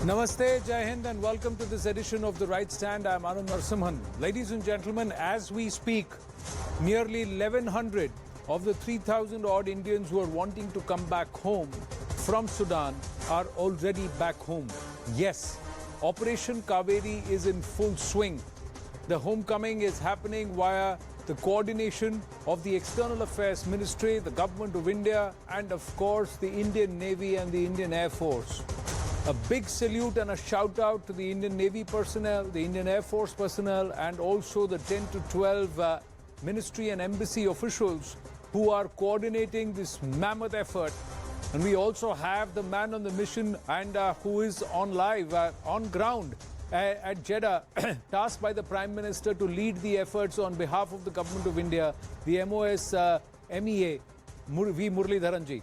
Namaste, Jai Hind, and welcome to this edition of The Right Stand. I'm Anand Narasimhan. Ladies and gentlemen, as we speak, nearly 1,100 of the 3,000 odd Indians who are wanting to come back home from Sudan are already back home. Yes, Operation Kaveri is in full swing. The homecoming is happening via the coordination of the External Affairs Ministry, the Government of India, and of course the Indian Navy and the Indian Air Force. A big salute and a shout out to the Indian Navy personnel, the Indian Air Force personnel, and also the 10 to 12 ministry and embassy officials who are coordinating this mammoth effort. And we also have the man on the mission and who is on live, on ground at Jeddah, tasked by the Prime Minister to lead the efforts on behalf of the Government of India, the MoS MEA V Muraleedharan ji.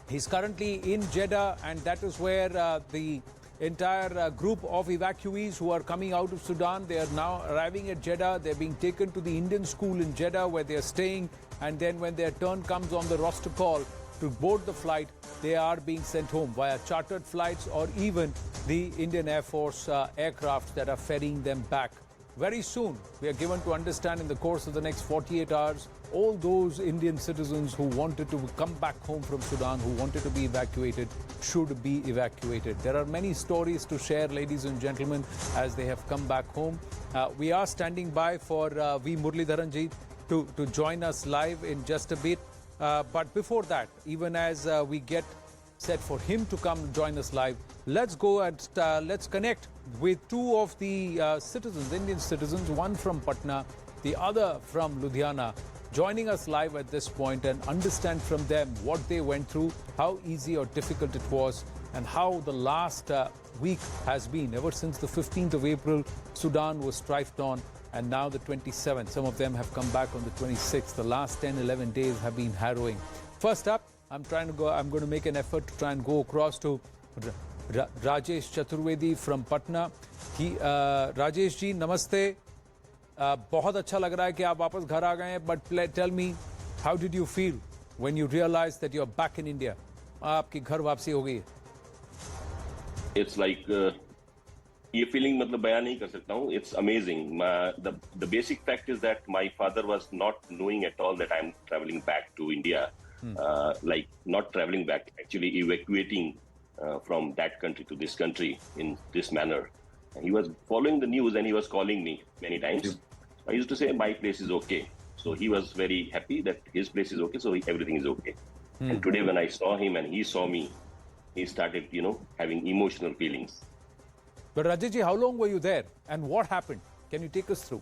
He's currently in Jeddah, and that is where the entire group of evacuees who are coming out of Sudan, they are now arriving at Jeddah. They're being taken to the Indian school in Jeddah where they're staying, and then when their turn comes on the roster call to board the flight, they are being sent home via chartered flights or even the Indian Air Force aircraft that are ferrying them back. Very soon, we are given to understand in the course of the next 48 hours, all those Indian citizens who wanted to come back home from Sudan, who wanted to be evacuated, should be evacuated. There are many stories to share, ladies and gentlemen, as they have come back home. We are standing by for V Muraleedharan ji to join us live in just a bit. But before that, even as we get set for him to come join us live, let's go and let's connect with two of the citizens, Indian citizens, one from Patna, the other from Ludhiana, joining us live at this point and understand from them what they went through, how easy or difficult it was, and how the last week has been. Ever since the 15th of April, Sudan was strifed on, and now the 27th. Some of them have come back on the 26th. The last 10, 11 days have been harrowing. First up, I'm going to make an effort to try and go across to Rajesh Chaturvedi from Patna. Rajesh ji, namaste. बहुत अच्छा लग रहा है कि आप वापस घर आ गए हैं, but tell me, how did you feel when you realized that you're back in India? आपकी घर वापसी हो गई है. It's like ये feeling मतलब बयान नहीं कर सकता हूँ. It's amazing. The basic fact is that my father was not knowing at all that I'm traveling back to India. Like not traveling back, actually evacuating from that country to this country in this manner. And he was following the news and he was calling me many times. I used to say my place is okay. So he was very happy that his place is okay, so everything is okay. And today when I saw him and he saw me, he started, having emotional feelings. But Rajesh ji, how long were you there and what happened? Can you take us through?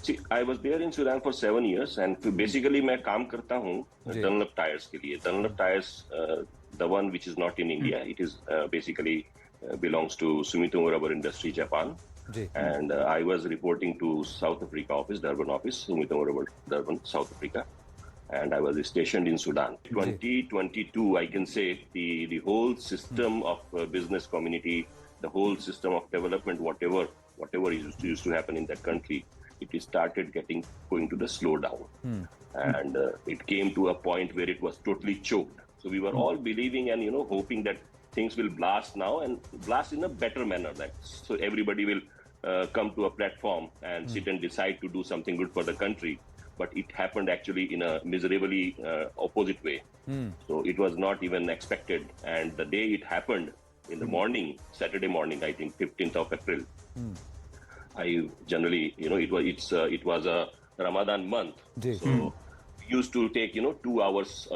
See, I was there in Sudan for 7 years, and basically मैं काम करता हूँ Dunlop Tires के लिए. Dunlop Tires, the one which is not in India, it is basically belongs to Sumitomo Rubber Industry, Japan. And I was reporting to South Africa office, Durban office, Sumitomo Rubber, Durban, South Africa. And I was stationed in Sudan. 2022, I can say the whole system of business community, the whole system of development, whatever used to happen in that country, it started going to the slowdown. And it came to a point where it was totally choked. So we were all believing and, hoping that things will blast now and blast in a better manner. So everybody will come to a platform and sit and decide to do something good for the country. But it happened actually in a miserably opposite way. So it was not even expected. And the day it happened, in the morning, Saturday morning, I think 15th of April, I generally, it was a Ramadan month. So we used to take, 2 hours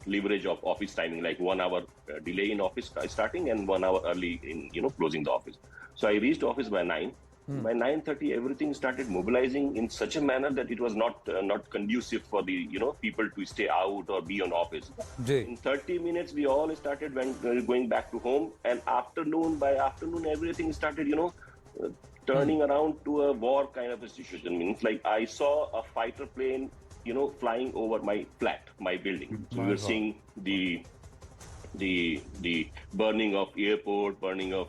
leverage of office timing, like 1 hour delay in office starting and 1 hour early in, closing the office. So I reached office by 9. By 9:30, everything started mobilizing in such a manner that it was not conducive for the people to stay out or be on office. In 30 minutes, we all started going back to home, and by afternoon, everything started turning around to a war kind of a situation. Means like I saw a fighter plane flying over my flat, my building. So we were seeing the burning of airport, burning of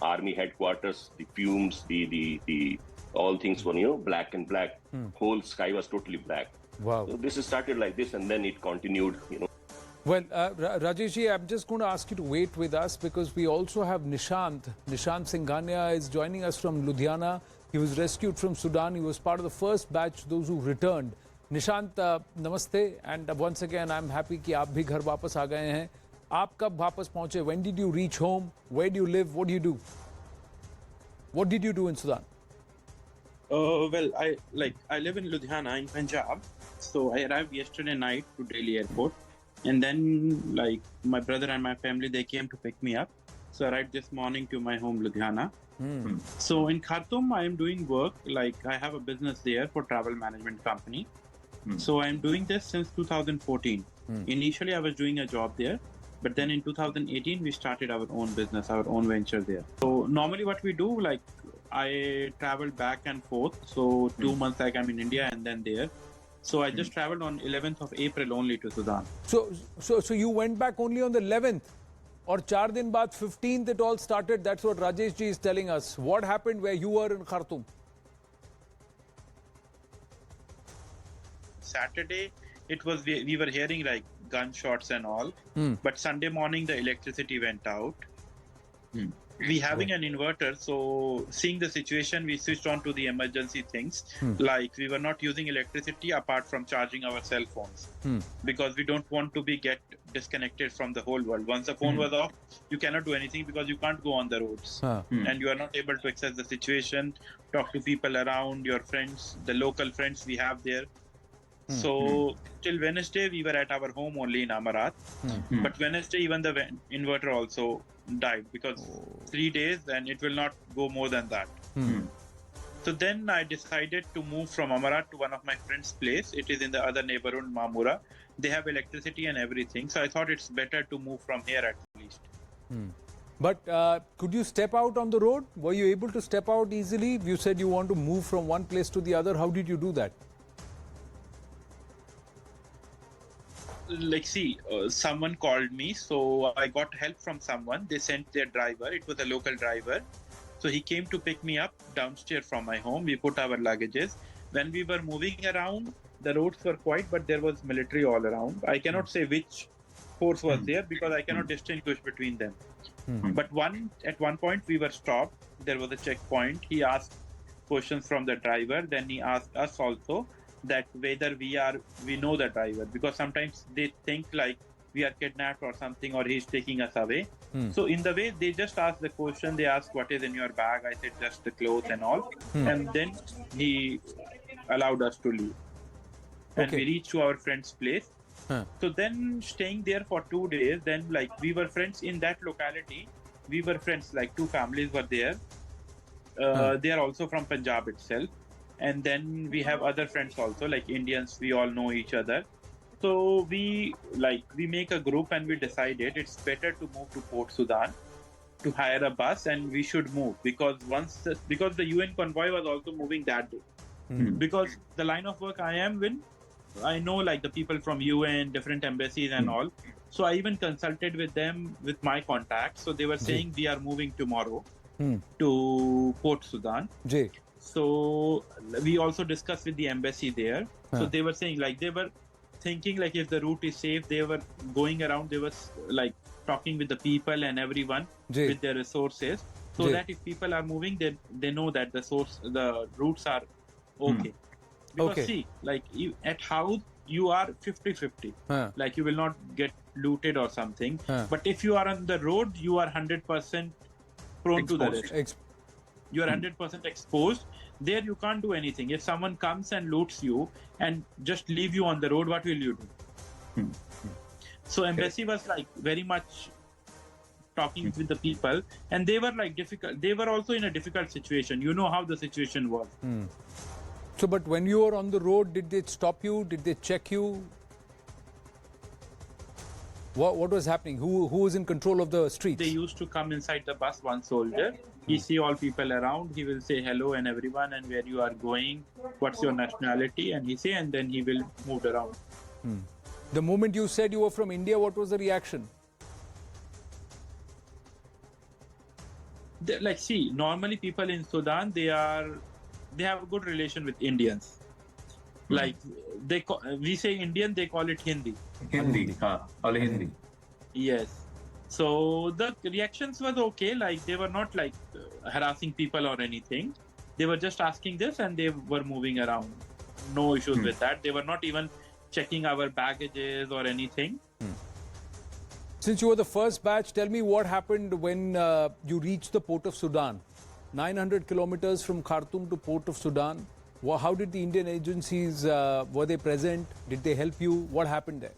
army headquarters, the fumes, the all things were black and black. Whole sky was totally black. Wow. So this started like this, and then it continued. Well, Rajeshji, I'm just going to ask you to wait with us because we also have Nishant. Nishant Singhania is joining us from Ludhiana. He was rescued from Sudan. He was part of the first batch, those who returned. Nishant, namaste. And once again, I'm happy कि आप भी घर वापस आ गए हैं. आप कब वापस पहुंचे? When did you reach home? Where do you live? What do you do? What did you do in Sudan? Well, I live in Ludhiana in Punjab. So I arrived yesterday night to Delhi airport. And then my brother and my family, they came to pick me up. So I arrived this morning to my home, Ludhiana. So in Khartoum, I am doing work. I have a business there for travel management company. So I'm doing this since 2014. Initially, I was doing a job there. But then in 2018, we started our own business, our own venture there. So normally what we do, I travel back and forth. So 2 months I'm in India and then there. So I just traveled on 11th of April only to Sudan. So you went back only on the 11th? Or 4 दिन बाद 15th it all started? That's what Rajesh ji is telling us. What happened where you were in Khartoum? Saturday, it was we were hearing gunshots and all. But Sunday morning, the electricity went out. We having an inverter, so seeing the situation, we switched on to the emergency things. We were not using electricity apart from charging our cell phones because we don't want to get disconnected from the whole world. Once the phone was off, you cannot do anything because you can't go on the roads and you are not able to access the situation, talk to people around, your friends, the local friends we have there. So till Wednesday, we were at our home only in Amarat. But Wednesday, even the inverter also died because 3 days and it will not go more than that. So then I decided to move from Amarat to one of my friend's place. It is in the other neighborhood, Mamura. They have electricity and everything. So I thought it's better to move from here at least. But could you step out on the road? Were you able to step out easily? You said you want to move from one place to the other. How did you do that? Someone called me, so I got help from someone. They sent their driver. It was a local driver. So he came to pick me up downstairs from my home. We put our luggages. When we were moving around, the roads were quiet, but there was military all around. I cannot say which force was there because I cannot distinguish between them. But at one point, we were stopped. There was a checkpoint. He asked questions from the driver. Then he asked us also that whether we know the driver, because sometimes they think we are kidnapped or something, or he's taking us away. So in the way, they just asked the question. They asked, what is in your bag? I said, just the clothes and all. And then he allowed us to leave. And we reached to our friend's place. So then staying there for 2 days, then we were friends in that locality. We were friends, 2 families were there. They are also from Punjab itself. And then we have other friends also, Indians, we all know each other. So we make a group and we decided it's better to move to Port Sudan, to hire a bus, and we should move because because the UN convoy was also moving that day. Because the line of work I am in, I know the people from UN, different embassies and all. So I even consulted with them with my contacts. So they were saying we are moving tomorrow to Port Sudan. So we also discussed with the embassy there. So they were saying they were thinking if the route is safe. They were going around. They were talking with the people and everyone with their resources, so that if people are moving, they know that the routes are okay. Because see, at house you are 50-50. You will not get looted or something. But if you are on the road, you are 100% prone to the risk. You are 100% exposed. There you can't do anything. If someone comes and loots you and just leave you on the road, what will you do? So embassy was very much talking with the people, and they were difficult. They were also in a difficult situation. You know how the situation was. So, but when you were on the road, did they stop you? Did they check you? What was happening? Who was in control of the streets? They used to come inside the bus, one soldier. He see all people around. He will say hello and everyone, and where you are going, what's your nationality, and he say, and then he will move around. The moment you said you were from India, what was the reaction? See, normally people in Sudan, they have a good relation with Indians. Like we say Indian, they call it Hindi. Hindi, all Hindi. Yes. So the reactions was okay. Like they were not like harassing people or anything. They were just asking this and they were moving around. No issues with that. They were not even checking our baggages or anything. Since you were the first batch, tell me what happened when you reached the port of Sudan. 900 kilometers from Khartoum to port of Sudan. How did the Indian agencies, were they present? Did they help you? What happened there?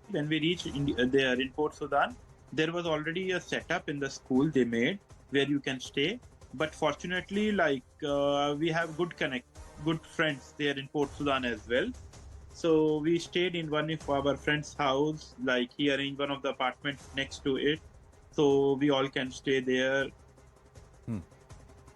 When we reached there in Port Sudan, there was already a setup in the school they made where you can stay. But fortunately, like we have good friends there in Port Sudan as well. So we stayed in one of our friend's house, like he arranged one of the apartments next to it. So we all can stay there.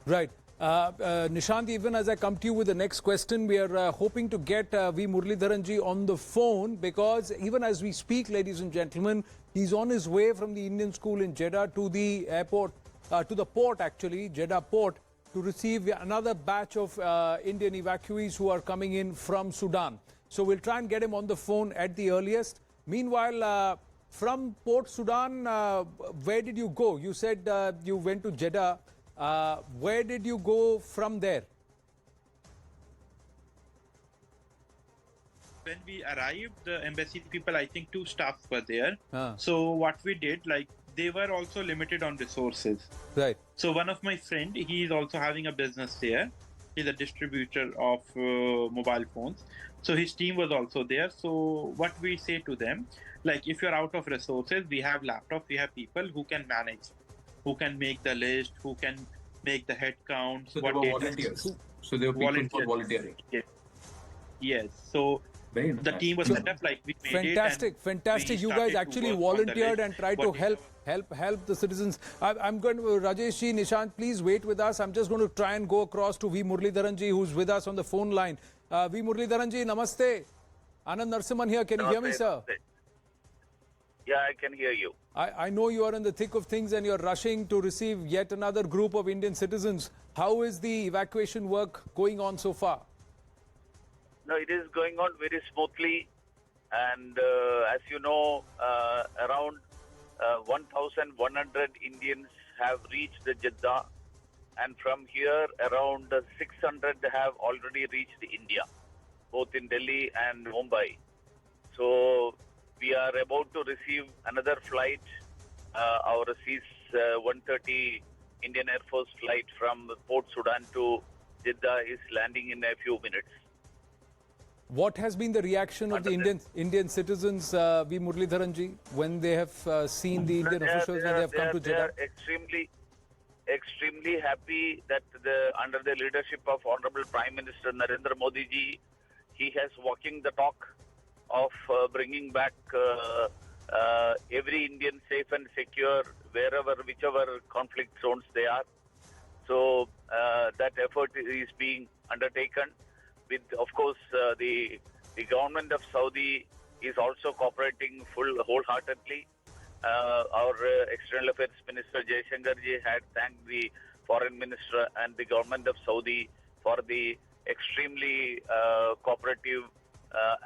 Right. Nishant, even as I come to you with the next question, we are hoping to get V Muraleedharan ji on the phone, because even as we speak, ladies and gentlemen, he's on his way from the Indian school in Jeddah to the airport, to the port actually, Jeddah port, to receive another batch of Indian evacuees who are coming in from Sudan. So we'll try and get him on the phone at the earliest. Meanwhile, from Port Sudan, where did you go? You said you went to Jeddah. Where did you go from there? When we arrived, the embassy people, I think 2 staffs were there. So what we did, like they were also limited on resources. Right. So one of my friend, he is also having a business there. He's a distributor of mobile phones. So his team was also there. So what we say to them, like if you're out of resources, we have laptops, we have people who can manage, who can make the list, who can make the head count. So they were volunteers. So they were people for volunteering. Yes. So the team was set up, like we made fantastic. You guys actually volunteered and tried to help the citizens. I'm going to, Rajesh ji, Nishant, please wait with us. I'm just going to try and go across to V Muraleedharan ji, who's with us on the phone line. V Muraleedharan ji, namaste. Anand Narasimhan here. Can you hear me, sir? Yeah, I can hear you. I know you are in the thick of things and you're rushing to receive yet another group of Indian citizens. How is the evacuation work going on so far? No, it is going on very smoothly. And as you know, around 1,100 Indians have reached Jeddah. And from here, around 600 have already reached India, both in Delhi and Mumbai. So we are about to receive another flight, our CIS-130 Indian Air Force flight from Port Sudan to Jeddah is landing in a few minutes. What has been the reaction of the Indian citizens, V Muraleedharan ji, when they have seen the Indian officials when they have come to Jeddah? They are extremely happy that under the leadership of Honorable Prime Minister Narendra Modi ji, he has walking the talk of bringing back every Indian safe and secure whichever conflict zones they are. So that effort is being undertaken with, of course, the government of Saudi is also cooperating wholeheartedly. Our External Affairs Minister Jaishankar ji had thanked the Foreign Minister and the government of Saudi for the extremely cooperative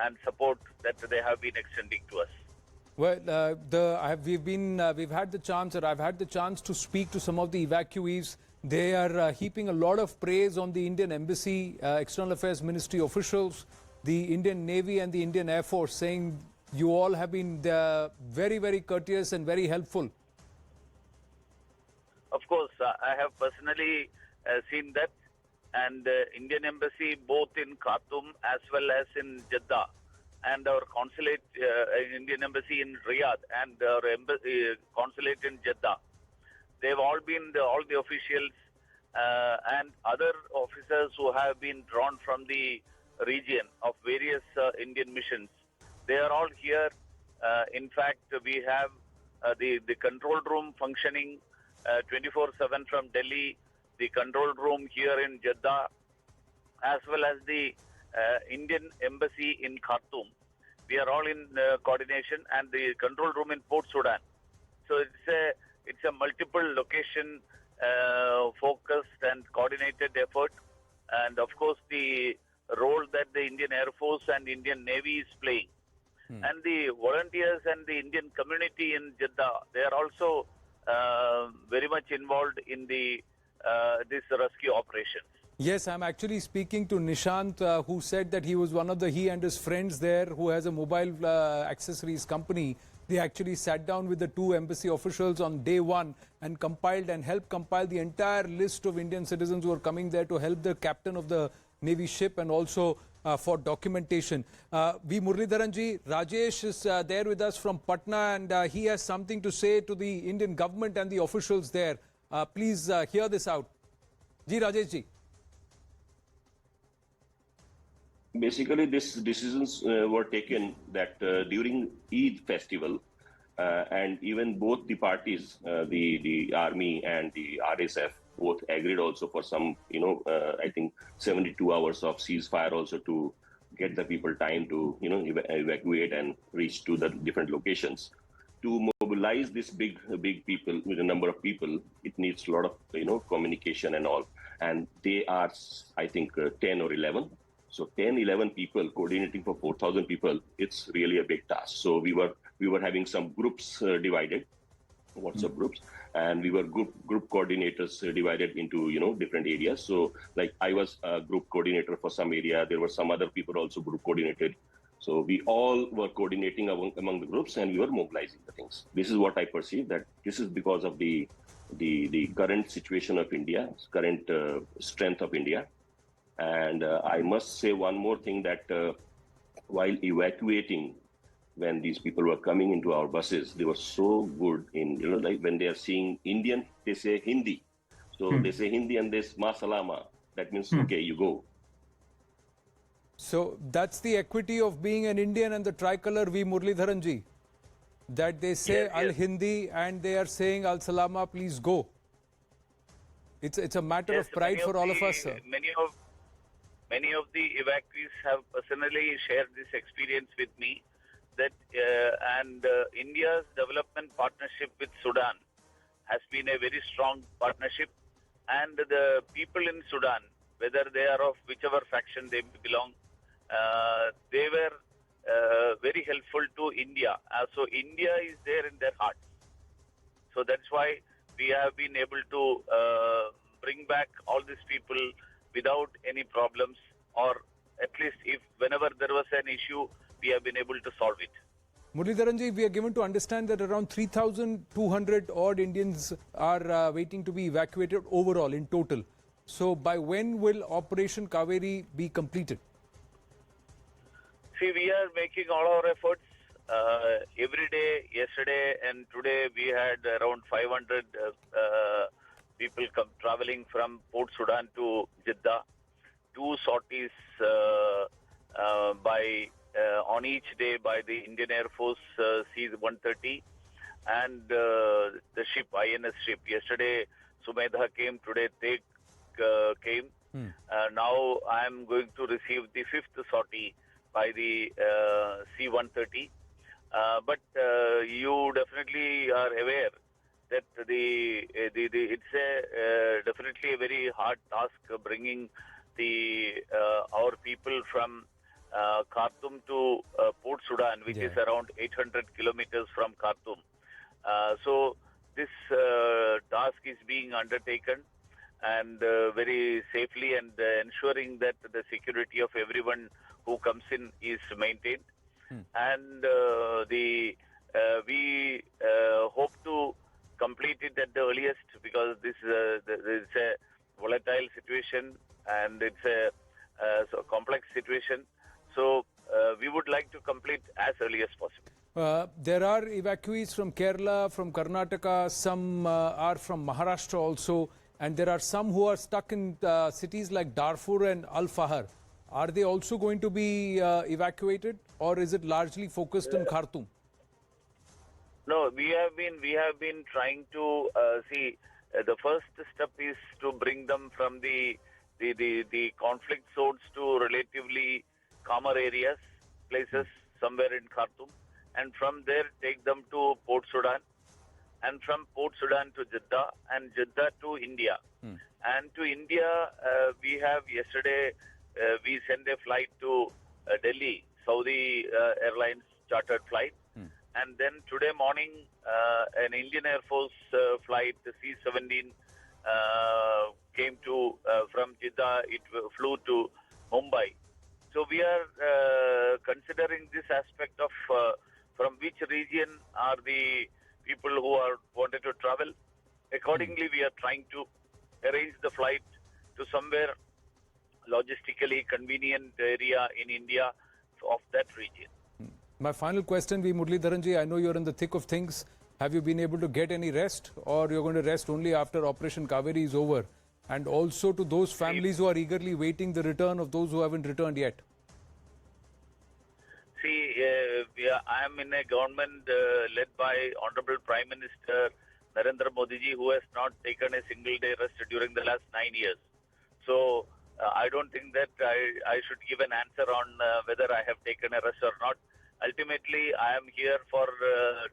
and support that they have been extending to us. Well, we've had the chance, or I've had the chance to speak to some of the evacuees. They are heaping a lot of praise on the Indian Embassy, External Affairs Ministry officials, the Indian Navy and the Indian Air Force, saying you all have been very, very courteous and very helpful. Of course, I have personally seen that, and Indian Embassy both in Khartoum as well as in Jeddah, and our consulate, Indian Embassy in Riyadh and our consulate in Jeddah. They've all been, all the officials and other officers who have been drawn from the region of various Indian missions. They are all here. In fact, we have the control room functioning 24/7 from Delhi, the control room here in Jeddah, as well as the Indian Embassy in Khartoum. We are all in coordination, and the control room in Port Sudan. So it's a multiple location focused and coordinated effort. and of course the role that the Indian Air Force and Indian Navy is playing. And the volunteers and the Indian community in Jeddah, they are also very much involved in the this rescue operations. Yes, I'm actually speaking to Nishant, who said that he was he and his friends there, who has a mobile accessories company. They actually sat down with the two embassy officials on day one and compiled and helped compile the entire list of Indian citizens who are coming there to help the captain of the Navy ship and also for documentation. V. Muraleedharan ji, Rajesh is there with us from Patna, and he has something to say to the Indian government and the officials there. Please hear this out. Ji, Rajesh ji. Basically, these decisions were taken that during Eid festival, and even both the parties, the army and the RSF, both agreed also for some, I think 72 hours of ceasefire also to get the people time to, evacuate and reach to the different locations. To mobilize this big people with a number of people, it needs a lot of, communication and all. And they are, I think, 10 or 11. So 10, 11 people coordinating for 4,000 people, it's really a big task. So we were having some groups divided, WhatsApp groups, and we were group coordinators divided into, different areas. So like I was a group coordinator for some area. There were some other people also group coordinated. So we all were coordinating among the groups, and we were mobilizing the things. This is what I perceive, that this is because of the current situation of India, current strength of India. And I must say one more thing, that while evacuating, when these people were coming into our buses, they were so good in, like when they are seeing Indian, they say Hindi. So they say Hindi and they say Ma Salama. That means, okay, you go. So that's the equity of being an Indian and the tricolor, V. Muraleedharan ji. That they say Al Hindi and they are saying Al Salama, please go. It's a matter of pride for all of us, sir. Many of the evacuees have personally shared this experience with me, that India's development partnership with Sudan has been a very strong partnership, and the people in Sudan, whether they are of whichever faction they belong, they were very helpful to India. So India is there in their hearts. So that's why we have been able to bring back all these people without any problems, or at least if whenever there was an issue, we have been able to solve it. Muraleedharan ji, we are given to understand that around 3,200 odd Indians are waiting to be evacuated overall in total. So by when will Operation Kaveri be completed? See, we are making all our efforts every day. Yesterday and today we had around 500 people traveling from Port Sudan to Jeddah. 2 sorties on each day by the Indian Air Force C-130 and the ship, INS ship. Yesterday Sumedha came, today Teg came. Now I am going to receive the 5th sortie by the C-130. But you definitely are aware that it's definitely a very hard task bringing our people from Khartoum to Port Sudan, which is around 800 kilometers from Khartoum. So this task is being undertaken, and very safely, and ensuring that the security of everyone who comes in is maintained. And we hope to complete it at the earliest, because this is a volatile situation and it's a complex situation. So we would like to complete as early as possible. There are evacuees from Kerala, from Karnataka, some are from Maharashtra also, and there are some who are stuck in cities like Darfur and Al-Fahar. Are they also going to be evacuated, or is it largely focused in Khartoum? No, we have been trying to see. The first step is to bring them from the conflict zones to relatively calmer areas, places somewhere in Khartoum, and from there take them to Port Sudan, and from Port Sudan to Jeddah, and Jeddah to India. And to India, we have yesterday, we sent a flight to Delhi, Saudi Airlines chartered flight. And then today morning, an Indian Air Force flight, the C-17, came to from Jeddah. It flew to Mumbai. So we are considering this aspect of from which region are the people who are wanted to travel. Accordingly, we are trying to arrange the flight to somewhere logistically convenient area in India of that region. My final question, V. Muraleedharan ji, I know you're in the thick of things. Have you been able to get any rest, or you're going to rest only after Operation Kaveri is over? And also to those families who are eagerly waiting the return of those who haven't returned yet. See, I am in a government led by Honorable Prime Minister Narendra Modi ji, who has not taken a single day rest during the last 9 years. So I don't think that I should give an answer on whether I have taken a rest or not. Ultimately, I am here for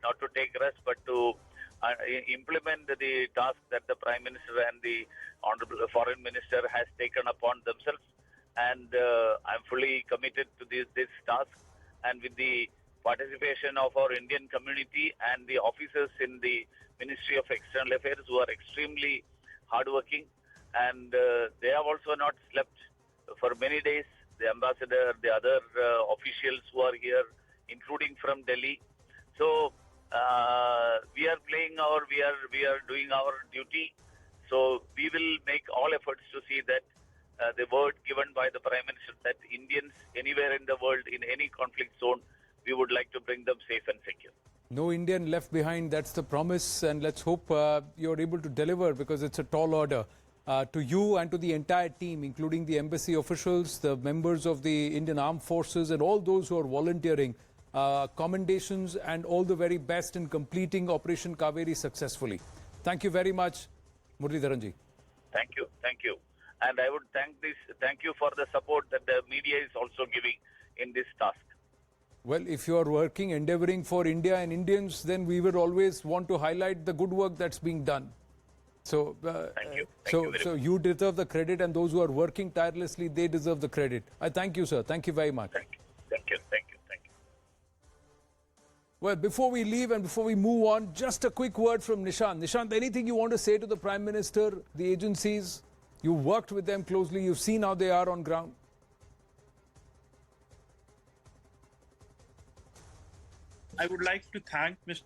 not to take rest, but to implement the task that the Prime Minister and the Honorable Foreign Minister has taken upon themselves. And I'm fully committed to this task. And with the participation of our Indian community and the officers in the Ministry of External Affairs, who are extremely hardworking, and they have also not slept for many days. The ambassador, the other officials who are here, including from Delhi. So we are doing our duty. So we will make all efforts to see that the word given by the Prime Minister that Indians anywhere in the world, in any conflict zone, we would like to bring them safe and secure. No Indian left behind, that's the promise, and let's hope you're able to deliver, because it's a tall order. To you and to the entire team, including the embassy officials, the members of the Indian Armed Forces, and all those who are volunteering, commendations and all the very best in completing Operation Kaveri successfully. Thank you very much, Muraleedharan ji. Thank you. And I would thank you for the support that the media is also giving in this task. Well, if you are working, endeavoring for India and Indians, then we would always want to highlight the good work that's being done. So, Thank you. So you deserve the credit, and those who are working tirelessly, they deserve the credit. I thank you, sir. Thank you very much. Thank you. Well, before we leave and before we move on, just a quick word from Nishant. Nishant, anything you want to say to the Prime Minister, the agencies? You've worked with them closely. You've seen how they are on ground. I would like to thank Mr.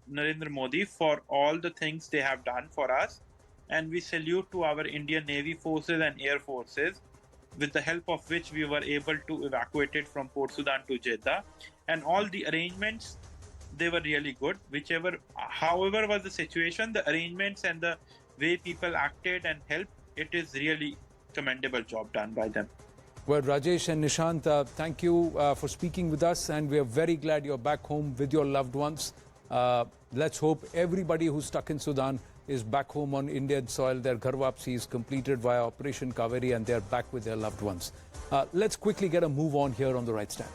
Narendra Modi for all the things they have done for us, and we salute to our Indian Navy forces and Air Forces, with the help of which we were able to evacuate it from Port Sudan to Jeddah. And all the arrangements, they were really good. However was the situation, the arrangements and the way people acted and helped, it is really commendable job done by them. Well, Rajesh and Nishant, thank you for speaking with us, and we are very glad you're back home with your loved ones. Let's hope everybody who's stuck in Sudan is back home on Indian soil. Their Ghar Wapsi is completed via Operation Kaveri, and they're back with their loved ones. Let's quickly get a move on here on The Right Stand.